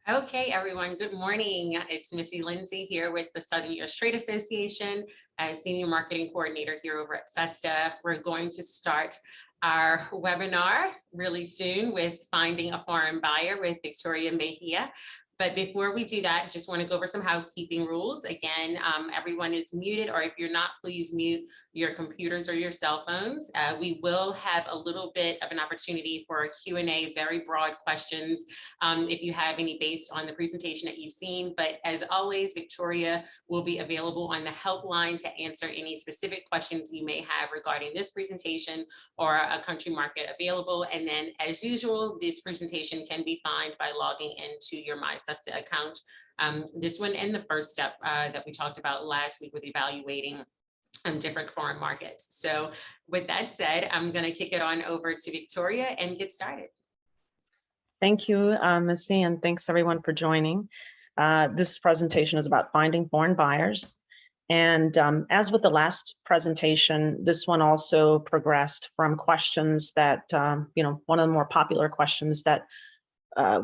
Okay, everyone, good morning. It's Missy Lindsay here with the Southern U.S. Trade Association as Senior Marketing Coordinator here over at SESTA. We're going to start our webinar really soon with Finding a Foreign Buyer with Victoria Mejia. But before we do that, just want to go over some housekeeping rules. Again, everyone is muted, or if you're not, please mute your computers or your cell phones. We will have a little bit of an opportunity for a Q&A, very broad questions if you have any based on the presentation that you've seen. But as always, Victoria will be available on the helpline to answer any specific questions you may have regarding this presentation or a country market available. And then as usual, this presentation can be found by logging into your MySesta account. This one and the first step that we talked about last week with evaluating different foreign markets. So with that said, I'm going to kick it on over to Victoria and get started. Thank you, Missy, and thanks everyone for joining. This presentation is about finding foreign buyers. And as with the last presentation, this one also progressed from questions that, one of the more popular questions that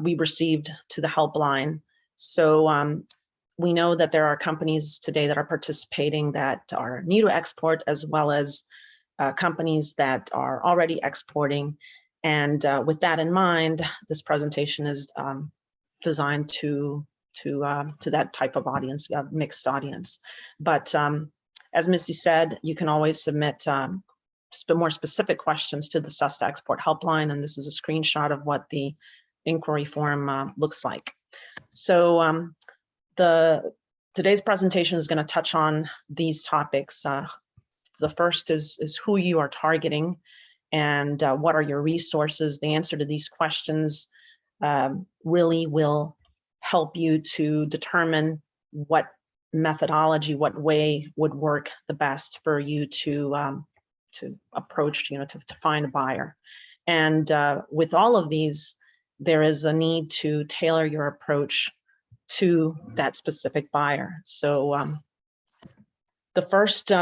we received to the helpline. So we know that there are companies today that are participating that are new to export, as well as companies that are already exporting. And with that in mind, this presentation is designed to that type of audience, a mixed audience. But as Missy said, you can always submit more specific questions to the SESTA Export Helpline, and this is a screenshot of what the inquiry form looks like. So today's presentation is going to touch on these topics. The first is who you are targeting and what are your resources. The answer to these questions really will help you to determine what methodology, what way would work the best for you to approach, to find a buyer. And with all of these, there is a need to tailor your approach to that specific buyer. So the first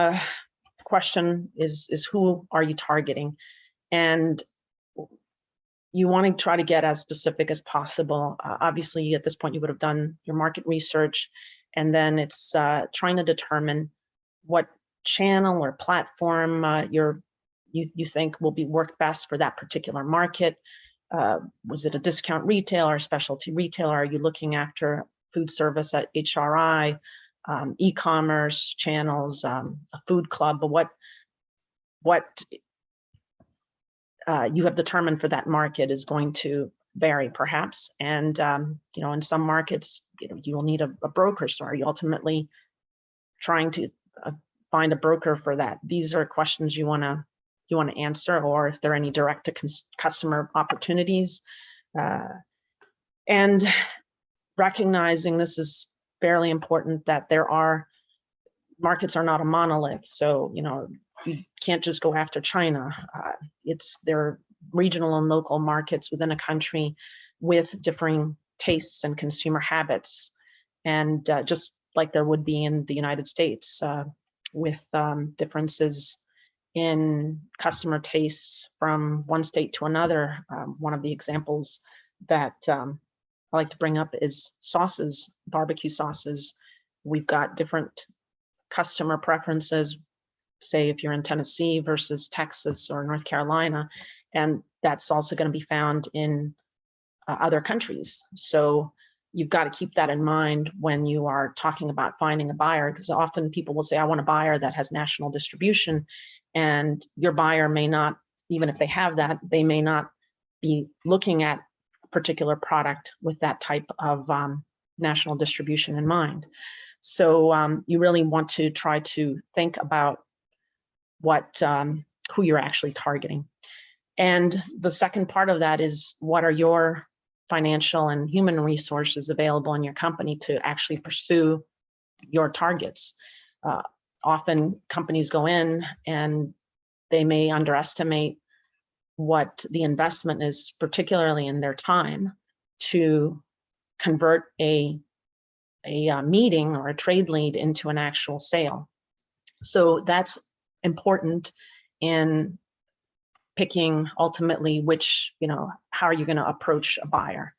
question is who are you targeting? And you want to try to get as specific as possible. Obviously, at this point, you would have done your market research, and then it's trying to determine what channel or platform you think will work best for that particular market. Was it a discount retailer, specialty retailer? Are you looking after food service at HRI, e-commerce channels, a food club? But what you have determined for that market is going to vary, perhaps. And in some markets, you will need a broker. So are you ultimately trying to find a broker for that? These are questions you want to answer, or if there are any direct to customer opportunities. And recognizing this is fairly important, that markets are not a monolith. So, you can't just go after China. There are regional and local markets within a country with differing tastes and consumer habits. And just like there would be in the United States, with differences in customer tastes from one state to another. One of the examples that I like to bring up is sauces, barbecue sauces. We've got different customer preferences, say if you're in Tennessee versus Texas or North Carolina, and that's also going to be found in other countries. So you've got to keep that in mind when you are talking about finding a buyer, because often people will say, I want a buyer that has national distribution, and your buyer may not, even if they have that, they may not be looking at a particular product with that type of national distribution in mind. So you really want to try to think about who you're actually targeting. And the second part of that is, what are your financial and human resources available in your company to actually pursue your targets? Often companies go in and they may underestimate what the investment is, particularly in their time, to convert a meeting or a trade lead into an actual sale. So that's important in picking ultimately how are you going to approach a buyer.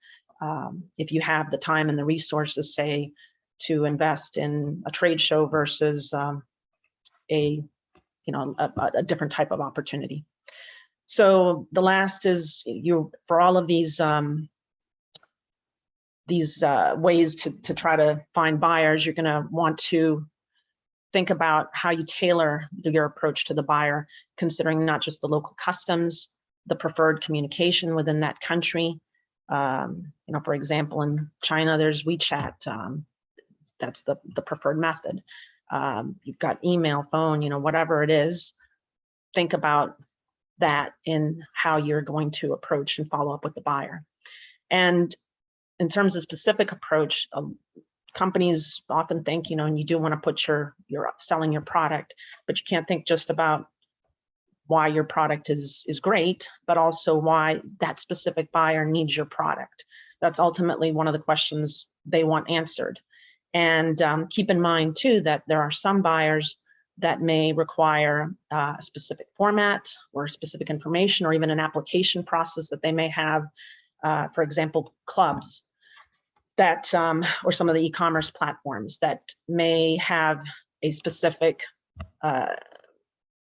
if you have the time and the resources, say, to invest in a trade show versus a different type of opportunity. So the last is for all of these ways to try to find buyers, you're going to want to think about how you tailor your approach to the buyer, considering not just the local customs, the preferred communication within that country. For example, in China, there's WeChat. That's the preferred method. You've got email, phone, whatever it is. Think about that in how you're going to approach and follow up with the buyer. And in terms of specific approach, companies often think, and you do want to put you're selling your product, but you can't think just about why your product is great, but also why that specific buyer needs your product. That's ultimately one of the questions they want answered. And keep in mind too, that there are some buyers that may require a specific format or specific information, or even an application process that they may have, for example, clubs that, or some of the e-commerce platforms that may have a specific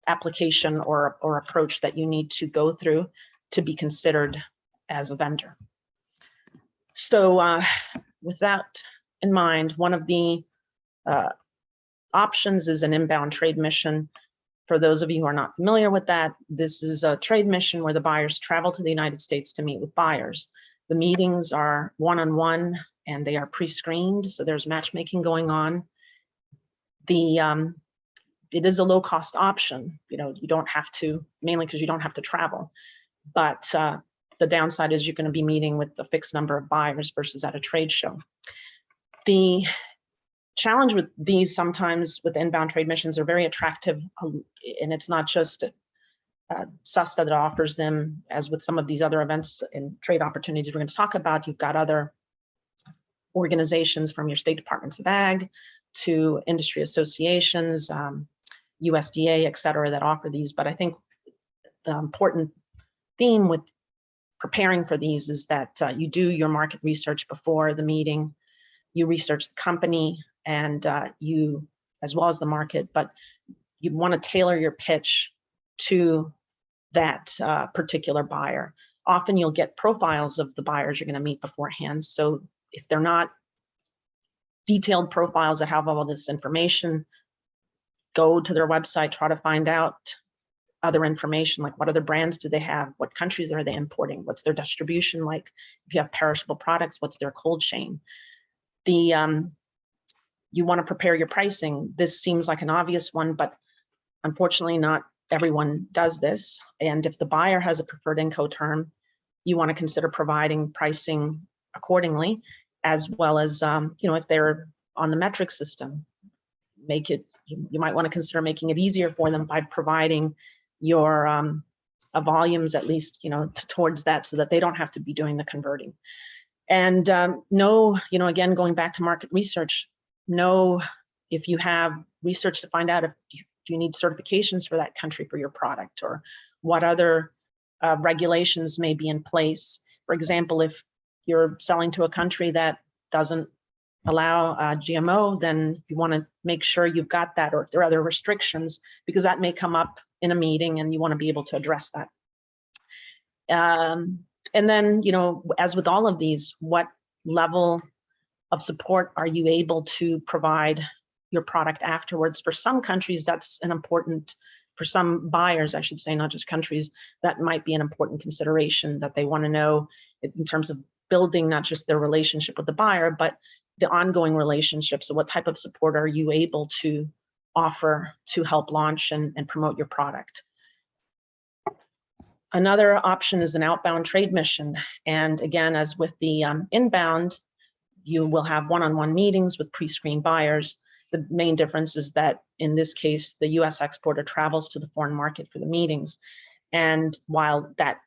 application or approach that you need to go through to be considered as a vendor. So with that in mind, one of the options is an inbound trade mission. For those of you who are not familiar with that, this is a trade mission where the buyers travel to the United States to meet with buyers. The meetings are one-on-one and they are pre-screened, so there's matchmaking going on. It is a low-cost option. You don't have to, mainly because you don't have to travel. But the downside is you're going to be meeting with a fixed number of buyers versus at a trade show. The challenge with these, sometimes with inbound trade missions, are very attractive, and it's not just SUSTA that offers them. As with some of these other events and trade opportunities we're going to talk about, you've got other organizations, from your state departments of ag to industry associations, USDA, et cetera, that offer these. But I think the important theme with preparing for these is that you do your market research before the meeting. You research the company and you, as well as the market, but you want to tailor your pitch to that particular buyer. Often you'll get profiles of the buyers you're going to meet beforehand. So if they're not detailed profiles that have all of this information, go to their website, try to find out other information, like what other brands do they have, what countries are they importing, what's their distribution like, if you have perishable products, what's their cold chain. You want to prepare your pricing. This seems like an obvious one, but unfortunately not everyone does this. And if the buyer has a preferred Incoterm, you want to consider providing pricing accordingly, as well as if they're on the metric system, you might want to consider making it easier for them by providing your volumes, at least towards that, so that they don't have to be doing the converting. And again, going back to market research, know if you have research to find out if you need certifications for that country for your product, or what other regulations may be in place. For example, if you're selling to a country that doesn't allow GMO, then you want to make sure you've got that, or if there are other restrictions, because that may come up in a meeting and you want to be able to address that. And then, as with all of these, what level of support are you able to provide your product afterwards? For some countries, that's an important, for some buyers, I should say, not just countries, that might be an important consideration that they want to know in terms of building not just their relationship with the buyer, but the ongoing relationship. So what type of support are you able to offer to help launch and promote your product? Another option is an outbound trade mission. And again, as with the inbound, you will have one-on-one meetings with pre-screened buyers. The main difference is that in this case, the US exporter travels to the foreign market for the meetings. And while that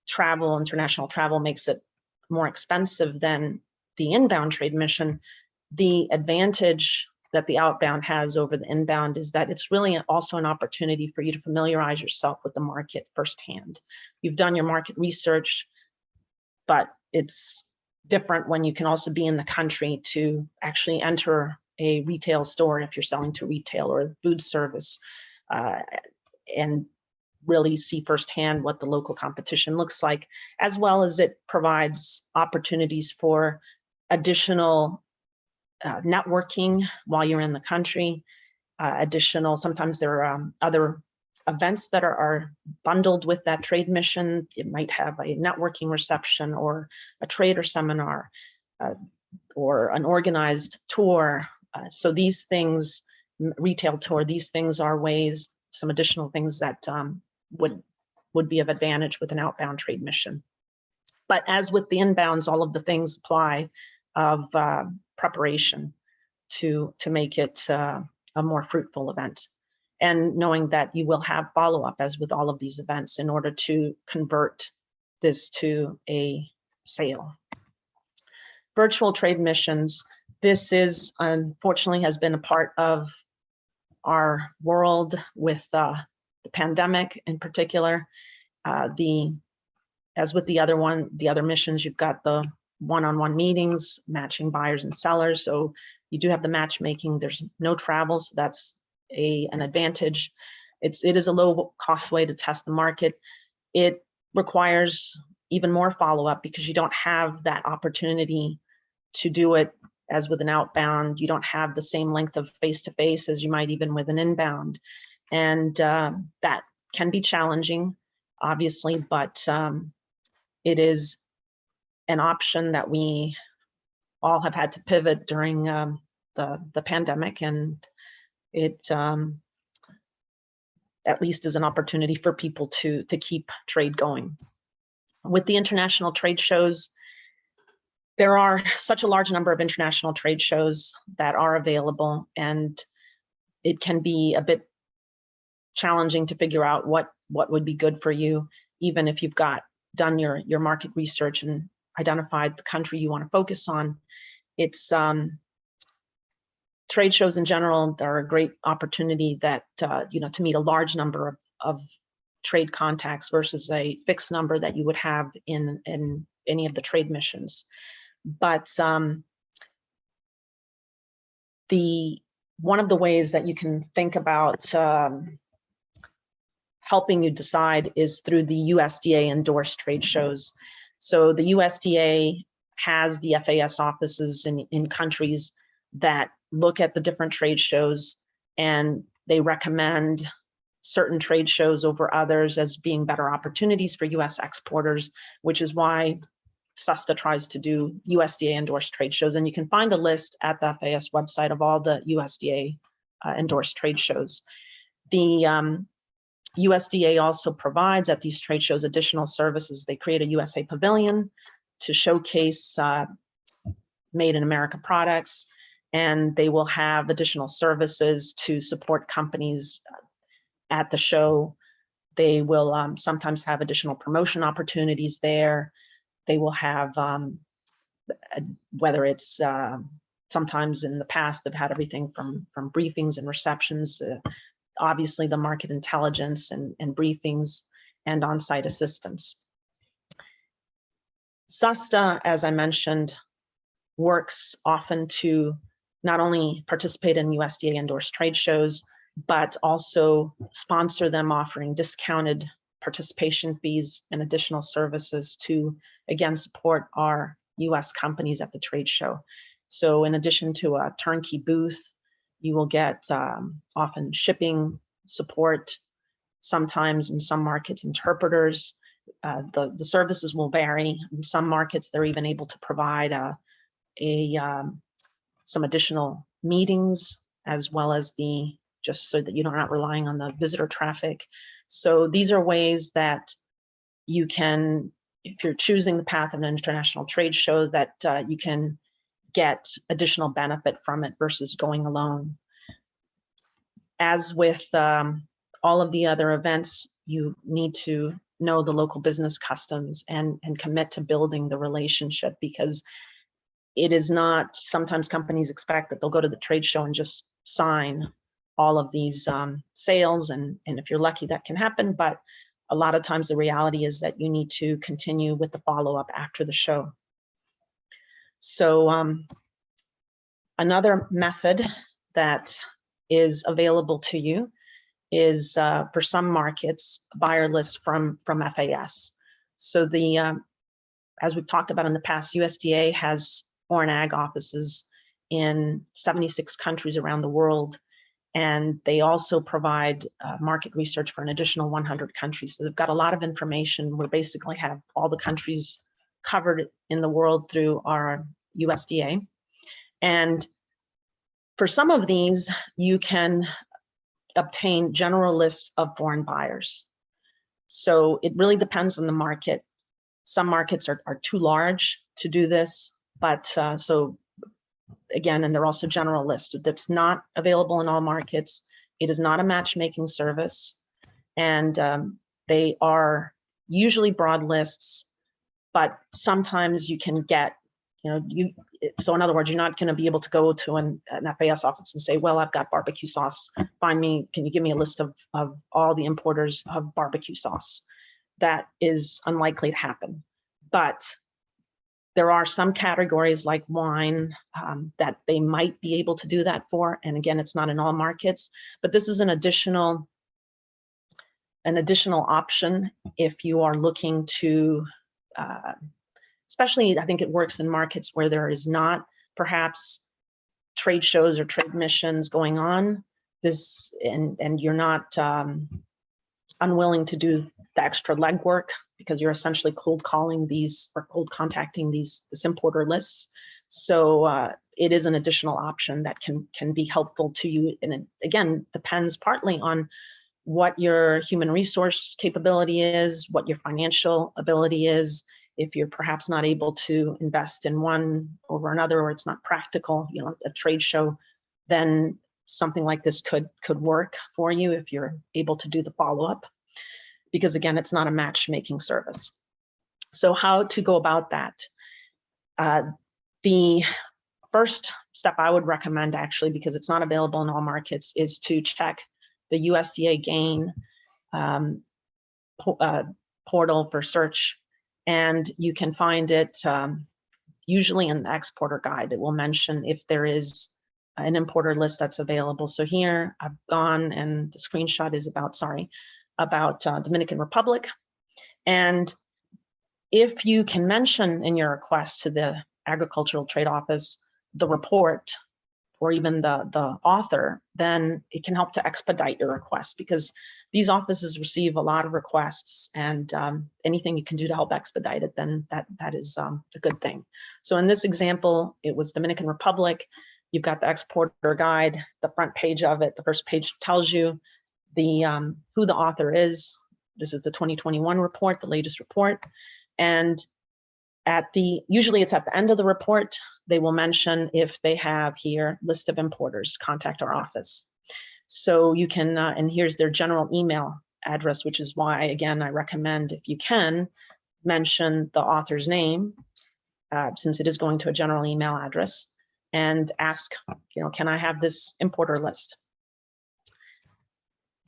travel, international travel, makes it more expensive than the inbound trade mission, the advantage that the outbound has over the inbound is that it's really also an opportunity for you to familiarize yourself with the market firsthand. You've done your market research, but it's different when you can also be in the country to actually enter a retail store if you're selling to retail or food service, and really see firsthand what the local competition looks like, as well as it provides opportunities for additional networking while you're in the country. Sometimes there are other events that are bundled with that trade mission. It might have a networking reception or a trader seminar or an organized tour. So these things, retail tour, these things are ways, some additional things that would be of advantage with an outbound trade mission. But as with the inbounds, all of the things apply of preparation to make it a more fruitful event. And knowing that you will have follow-up, as with all of these events, in order to convert this to a sale. Virtual trade missions. This is, unfortunately, has been a part of our world with the pandemic in particular. As with the other missions, you've got the one-on-one meetings, matching buyers and sellers. So you do have the matchmaking. There's no travel, so that's an advantage. It is a low cost way to test the market. It requires even more follow-up because you don't have that opportunity to do it as with an outbound. You don't have the same length of face-to-face as you might even with an inbound. And that can be challenging, obviously, but it is an option that we all have had to pivot during the pandemic, and it at least is an opportunity for people to keep trade going. With the international trade shows, there are such a large number of international trade shows that are available, and it can be a bit challenging to figure out what would be good for you, even if you've done your market research and identified the country you want to focus on. It's trade shows in general are a great opportunity that to meet a large number of trade contacts versus a fixed number that you would have in any of the trade missions. But one of the ways that you can think about helping you decide is through the USDA endorsed trade shows. So the USDA has the FAS offices in countries that look at the different trade shows, and they recommend certain trade shows over others as being better opportunities for US exporters, which is why SUSTA tries to do USDA endorsed trade shows. And you can find a list at the FAS website of all the USDA endorsed trade shows. The USDA also provides at these trade shows additional services. They create a USA Pavilion to showcase made in America products, and they will have additional services to support companies at the show. They will sometimes have additional promotion opportunities there. They will have, whether it's sometimes in the past, they've had everything from briefings and receptions, obviously the market intelligence and briefings and on-site assistance. SUSTA, as I mentioned, works often to not only participate in USDA endorsed trade shows, but also sponsor them, offering discounted participation fees and additional services to, again, support our US companies at the trade show. So in addition to a turnkey booth, you will get often shipping support, sometimes in some markets, interpreters. The services will vary. In some markets, they're even able to provide some additional meetings, as well as just so that you're not relying on the visitor traffic. So these are ways that you can, if you're choosing the path of an international trade show, that you can get additional benefit from it versus going alone. As with all of the other events, you need to know the local business customs and commit to building the relationship, because it is not, sometimes companies expect that they'll go to the trade show and just sign all of these sales, and if you're lucky that can happen, but a lot of times the reality is that you need to continue with the follow-up after the show. So another method that is available to you is for some markets, buyer lists from FAS. So as we've talked about in the past, USDA has foreign ag offices in 76 countries around the world, and they also provide market research for an additional 100 countries. So they've got a lot of information. We basically have all the countries covered in the world through our USDA. And for some of these, you can obtain general lists of foreign buyers. So it really depends on the market. Some markets are too large to do this, but so again, and they're also general list that's not available in all markets. It is not a matchmaking service, and they are usually broad lists, but sometimes you can get, so in other words, you're not going to be able to go to an FAS office and say, well, I've got barbecue sauce. Can you give me a list of all the importers of barbecue sauce? That is unlikely to happen. But there are some categories like wine that they might be able to do that for. And again, it's not in all markets, but this is an additional option if you are looking to, especially I think it works in markets where there is not perhaps trade shows or trade missions going on, and you're not unwilling to do the extra legwork because you're essentially cold calling these or cold contacting this importer lists. So it is an additional option that can be helpful to you. And it, again, depends partly on what your human resource capability is, what your financial ability is. If you're perhaps not able to invest in one over another, or it's not practical, a trade show, then something like this could work for you if you're able to do the follow-up. Because again, it's not a matchmaking service. So how to go about that? The first step I would recommend, actually, because it's not available in all markets, is to check the USDA GAIN portal for search. And you can find it usually in the exporter guide. It will mention if there is an importer list that's available. So here I've gone, and the screenshot is about Dominican Republic. And if you can mention in your request to the Agricultural Trade Office the report or even the author, then it can help to expedite your request, because these offices receive a lot of requests, and anything you can do to help expedite it, then that is a good thing. So in this example, it was Dominican Republic. You've got the exporter guide, the front page of it. The first page tells you who the author is. This is the 2021 report, the latest report. And usually it's at the end of the report, they will mention if they have here list of importers, contact our office. So you can, and here's their general email address, which is why, again, I recommend, if you can, mention the author's name, since it is going to a general email address, and ask, can I have this importer list?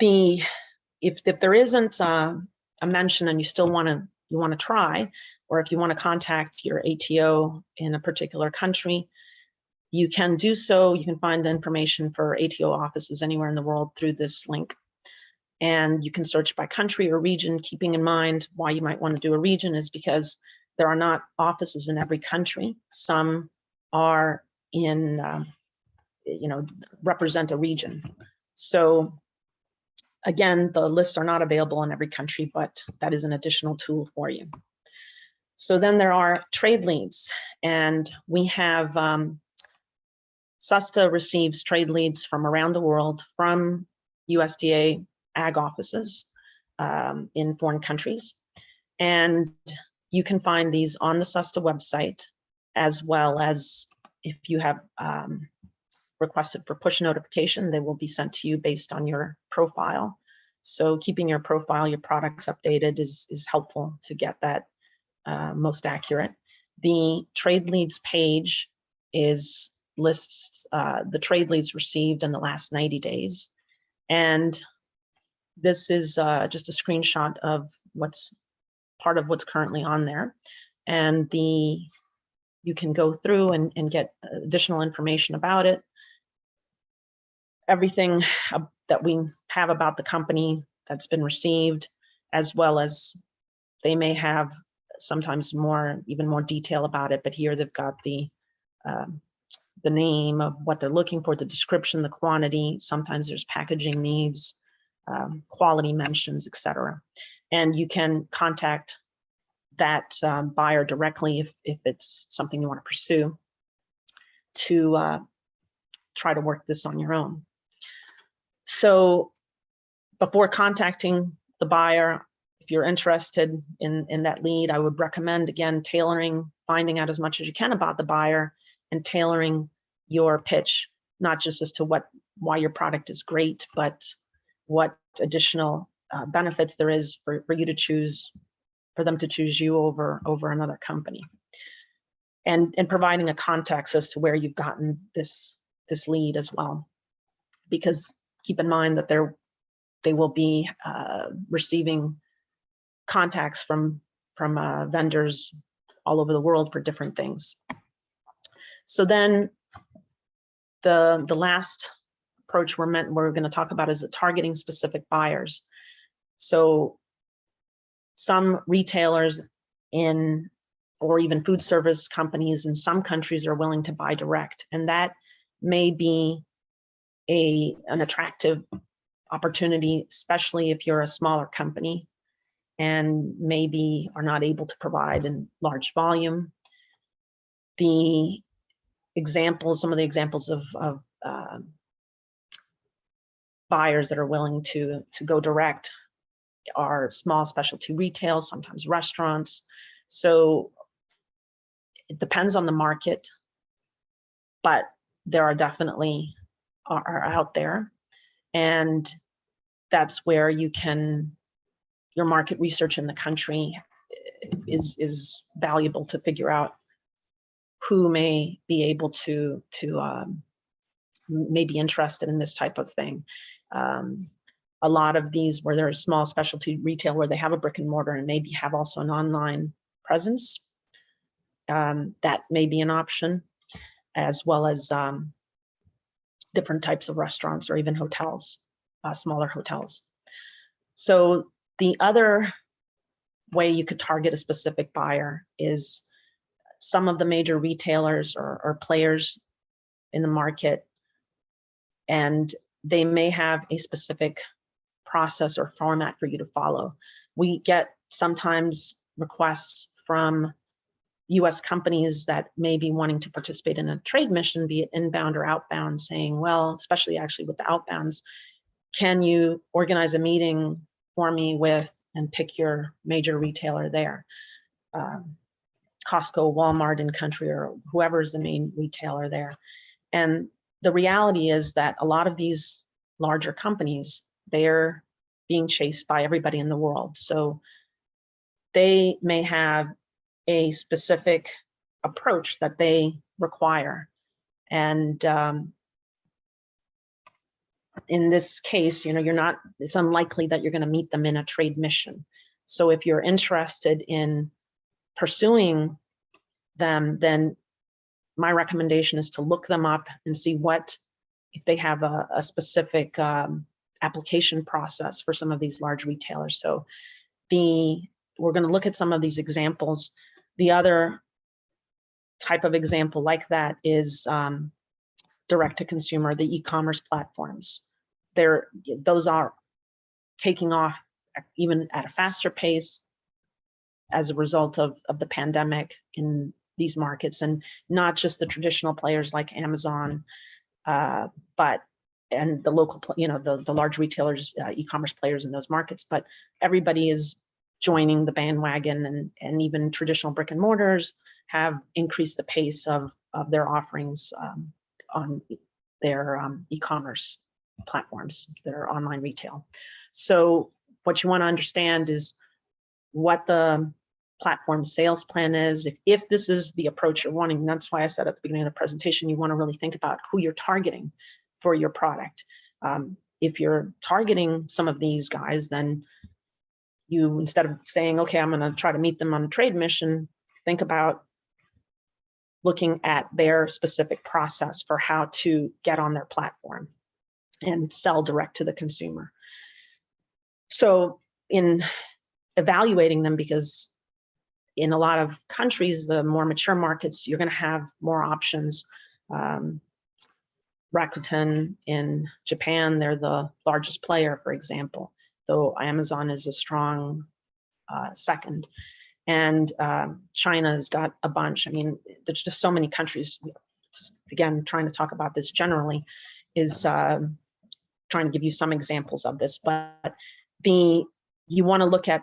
If there isn't a mention and you still want to try, or if you want to contact your ATO in a particular country, you can do so. You can find the information for ATO offices anywhere in the world through this link. And you can search by country or region, keeping in mind why you might want to do a region is because there are not offices in every country. Some are in, represent a region. So again, the lists are not available in every country, but that is an additional tool for you. So then there are trade leads, and we have SUSTA receives trade leads from around the world from USDA ag offices in foreign countries. And you can find these on the SUSTA website, as well as if you have requested for push notification, they will be sent to you based on your profile. So keeping your profile, your products updated is helpful to get that most accurate. The trade leads page lists the trade leads received in the last 90 days. And this is just a screenshot of part of what's currently on there. And the you can go through and get additional information about it. Everything that we have about the company that's been received, as well as they may have sometimes even more detail about it, but here they've got the name of what they're looking for, the description, the quantity. Sometimes there's packaging needs, quality mentions, etc. And you can contact that buyer directly if it's something you want to pursue, to try to work this on your own. So before contacting the buyer, if you're interested in that lead, I would recommend, again, finding out as much as you can about the buyer and tailoring your pitch, not just as to why your product is great, but what additional benefits there is for you to choose, for them to choose you over another company. And providing a context as to where you've gotten this lead as well. Because keep in mind that they will be receiving contacts from vendors all over the world for different things. So then the last approach we're going to talk about is the targeting specific buyers. So some retailers or even food service companies in some countries are willing to buy direct, and that may be an attractive opportunity, especially if you're a smaller company and maybe are not able to provide in large volume. Some of the examples of buyers that are willing to go direct are small specialty retail, sometimes restaurants. So it depends on the market, but there are definitely are out there, and that's where your market research in the country is valuable to figure out who may be able to may be interested in this type of thing. A lot of these where there is small specialty retail where they have a brick and mortar and maybe have also an online presence, that may be an option, as well as different types of restaurants or even hotels, smaller hotels. So the other way you could target a specific buyer is some of the major retailers or players in the market, and they may have a specific process or format for you to follow. We get sometimes requests from US companies that may be wanting to participate in a trade mission, be it inbound or outbound, saying, well, especially actually with the outbounds, can you organize a meeting for me with and pick your major retailer there? Costco, Walmart in country, or whoever is the main retailer there. And the reality is that a lot of these larger companies, they're being chased by everybody in the world. So they may have a specific approach that they require. And in this case, it's unlikely that you're going to meet them in a trade mission. So if you're interested in pursuing them, then my recommendation is to look them up and see if they have a specific application process for some of these large retailers. So we're going to look at some of these examples. The other type of example like that is direct to consumer, the e-commerce platforms. Those are taking off even at a faster pace as a result of the pandemic in these markets, and not just the traditional players like Amazon, and the local, the large retailers, e-commerce players in those markets, but everybody is joining the bandwagon, and even traditional brick and mortars have increased the pace of their offerings on their e-commerce platforms, their online retail. So what you want to understand is what the platform sales plan is. If this is the approach you're wanting, and that's why I said at the beginning of the presentation, you want to really think about who you're targeting for your product. If you're targeting some of these guys, then you, instead of saying, okay, I'm going to try to meet them on a trade mission, think about looking at their specific process for how to get on their platform and sell direct to the consumer. So in evaluating them, because in a lot of countries, the more mature markets, you're going to have more options. Rakuten in Japan, they're the largest player, for example, though Amazon is a strong second. And China's got a bunch. I mean, there's just so many countries. Again, trying to talk about this generally is trying to give you some examples of this, but you want to look at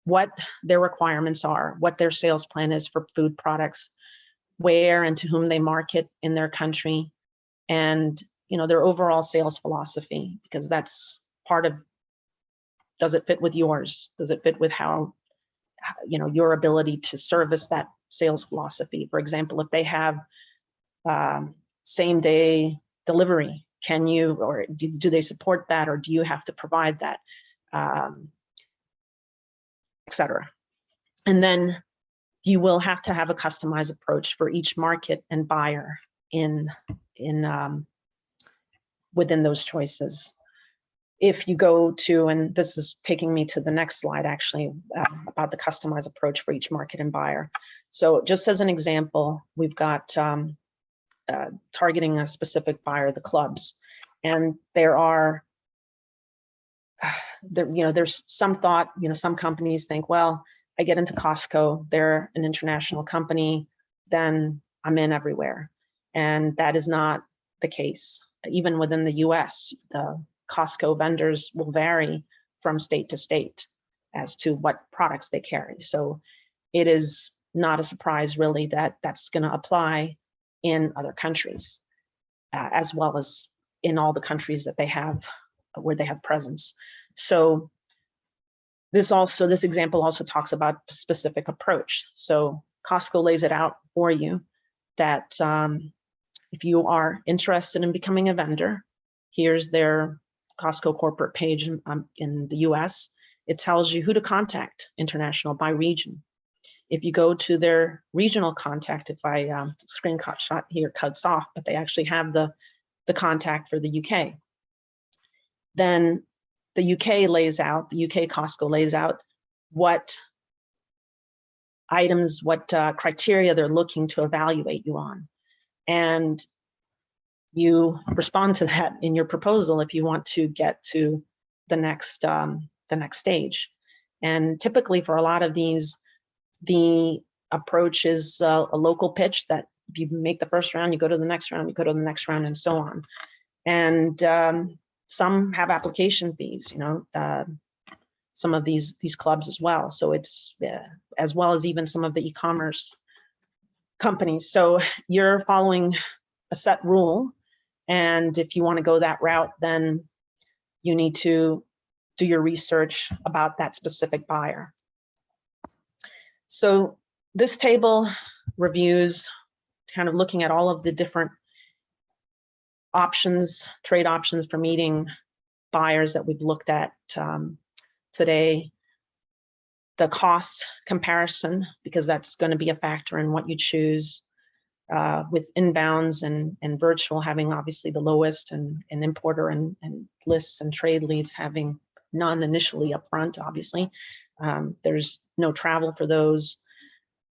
what their requirements are, what their sales plan is for food products, where and to whom they market in their country, and their overall sales philosophy, because that's part of, does it fit with yours? Does it fit with how your ability to service that sales philosophy? For example, if they have same day delivery, can you, or do they support that, or do you have to provide that, etc. And then you will have to have a customized approach for each market and buyer within those choices. If you go to, and this is taking me to the next slide actually, about the customized approach for each market and buyer. So just as an example, we've got targeting a specific buyer, the clubs, and there's some thought, some companies think, well, I get into Costco, they're an international company, then I'm in everywhere. And that is not the case. Even within the US, the Costco vendors will vary from state to state as to what products they carry. So it is not a surprise really that that's going to apply in other countries, as well as in all the countries that they have, where they have presence. So this example also talks about a specific approach. So Costco lays it out for you that if you are interested in becoming a vendor, here's their Costco corporate page in the US. It tells you who to contact international by region. If you go to their regional contact, if I screenshot here cuts off, but they actually have the contact for the UK. Then the UK Costco lays out what items, what criteria they're looking to evaluate you on. And you respond to that in your proposal if you want to get to the next stage. And typically for a lot of these, the approach is a local pitch that if you make the first round, you go to the next round, you go to the next round, and so on. And some have application fees, some of these clubs as well. So it's as well as even some of the e-commerce companies. So you're following a set rule. And if you want to go that route, then you need to do your research about that specific buyer. So this table reviews, kind of looking at all of the different options, trade options for meeting buyers that we've looked at today. The cost comparison, because that's going to be a factor in what you choose, with inbounds and virtual having obviously the lowest, and importer and lists and trade leads having none initially upfront, obviously. There's no travel for those.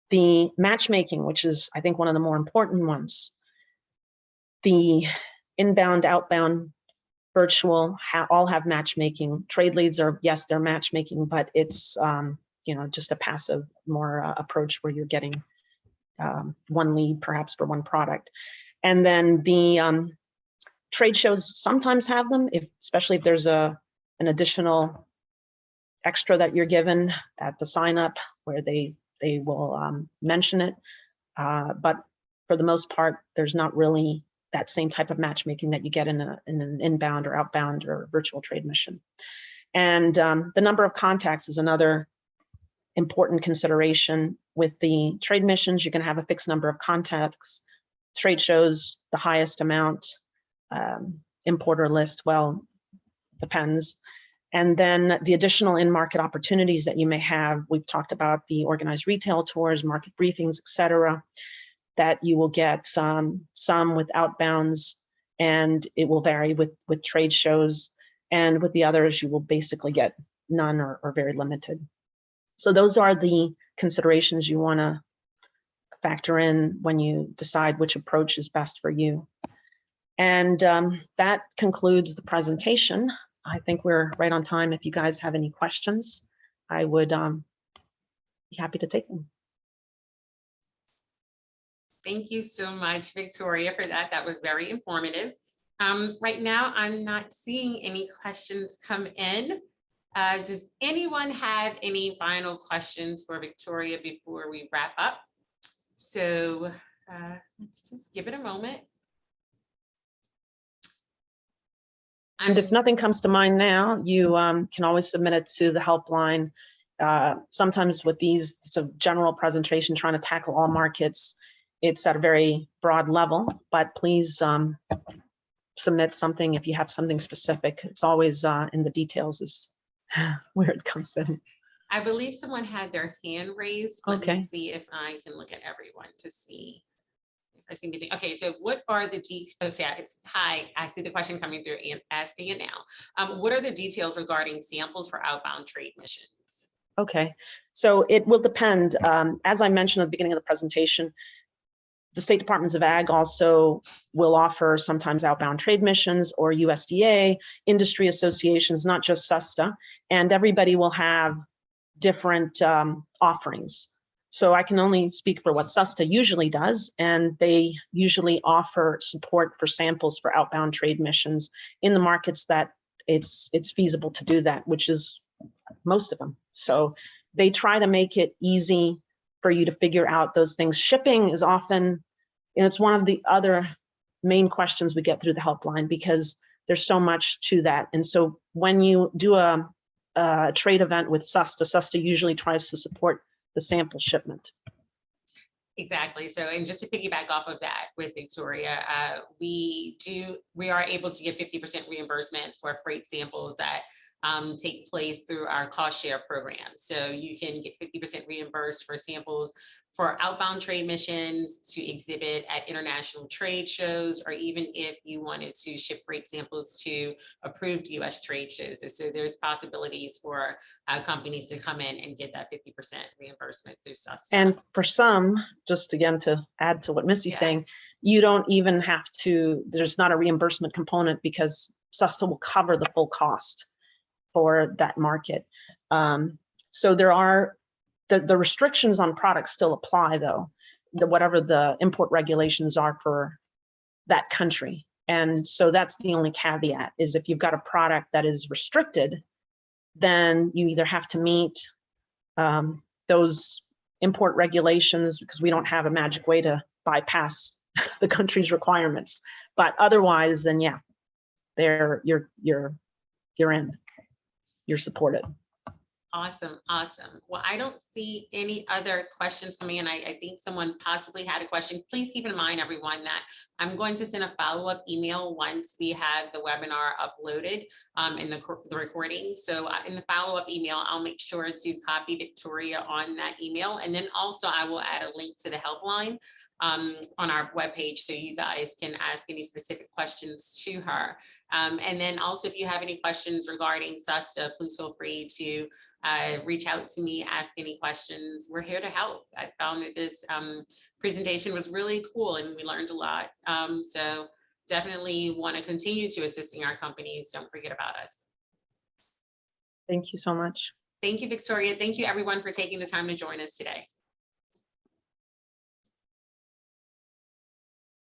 The matchmaking, which is I think one of the more important ones. The inbound, outbound, virtual all have matchmaking. Trade leads are, yes, they're matchmaking, but it's just a passive more approach where you're getting one lead perhaps for one product. And then the trade shows sometimes have them, especially if there's an additional extra that you're given at the sign up where they will mention it. But for the most part, there's not really that same type of matchmaking that you get in an inbound or outbound or virtual trade mission. And the number of contacts is another important consideration. With the trade missions, you can have a fixed number of contacts. Trade shows, the highest amount. Importer list, well, depends. And then the additional in-market opportunities that you may have. We've talked about the organized retail tours, market briefings, etc. that you will get some with outbounds, and it will vary with trade shows. And with the others, you will basically get none or very limited. So those are the considerations you want to factor in when you decide which approach is best for you. And that concludes the presentation. I think we're right on time. If you guys have any questions, I would be happy to take them. Thank you so much, Victoria, for that. That was very informative. Right now, I'm not seeing any questions come in. Does anyone have any final questions for Victoria before we wrap up? So let's just give it a moment. And if nothing comes to mind now, you can always submit it to the helpline. Sometimes with these, it's a general presentation trying to tackle all markets. It's at a very broad level, but please submit something if you have something specific. It's always in the details is where it comes in. I believe someone had their hand raised. Let me see if I can look at everyone to see if I see anything. Okay, so what are the details? Yeah, it's hi. I see the question coming through and asking it now. What are the details regarding samples for outbound trade missions? Okay, so it will depend. As I mentioned at the beginning of the presentation, the state departments of ag also will offer sometimes outbound trade missions, or USDA, industry associations, not just SUSTA, and everybody will have different offerings. So I can only speak for what SUSTA usually does, and they usually offer support for samples for outbound trade missions in the markets that it's feasible to do that, which is most of them. So they try to make it easy for you to figure out those things. Shipping is often, it's one of the other main questions we get through the helpline, because there's so much to that. And so when you do a trade event with SUSTA usually tries to support the sample shipment. Exactly. So, and just to piggyback off of that with Victoria, we are able to give 50% reimbursement for freight samples that take place through our cost share program. So you can get 50% reimbursed for samples for outbound trade missions, to exhibit at international trade shows, or even if you wanted to ship freight samples to approved US trade shows. So there's possibilities for companies to come in and get that 50% reimbursement through SUSTA. And for some, just again to add to what Missy's saying, you don't even have to, there's not a reimbursement component, because SUSTA will cover the full cost for that market. So there are, the restrictions on products still apply though, whatever the import regulations are for that country. And so that's the only caveat, is if you've got a product that is restricted, then you either have to meet those import regulations, because we don't have a magic way to bypass the country's requirements. But otherwise, then yeah, you're in. You're supported. Awesome. Awesome. Well, I don't see any other questions coming in. I think someone possibly had a question. Please keep in mind, everyone, that I'm going to send a follow-up email once we have the webinar uploaded in the recording. So in the follow-up email, I'll make sure to copy Victoria on that email. And then also I will add a link to the helpline on our webpage, so you guys can ask any specific questions to her. And then also, if you have any questions regarding SUSTA, please feel free to reach out to me, ask any questions. We're here to help. I found that this presentation was really cool and we learned a lot. So definitely want to continue to assisting our companies. Don't forget about us. Thank you so much. Thank you, Victoria. Thank you, everyone, for taking the time to join us today.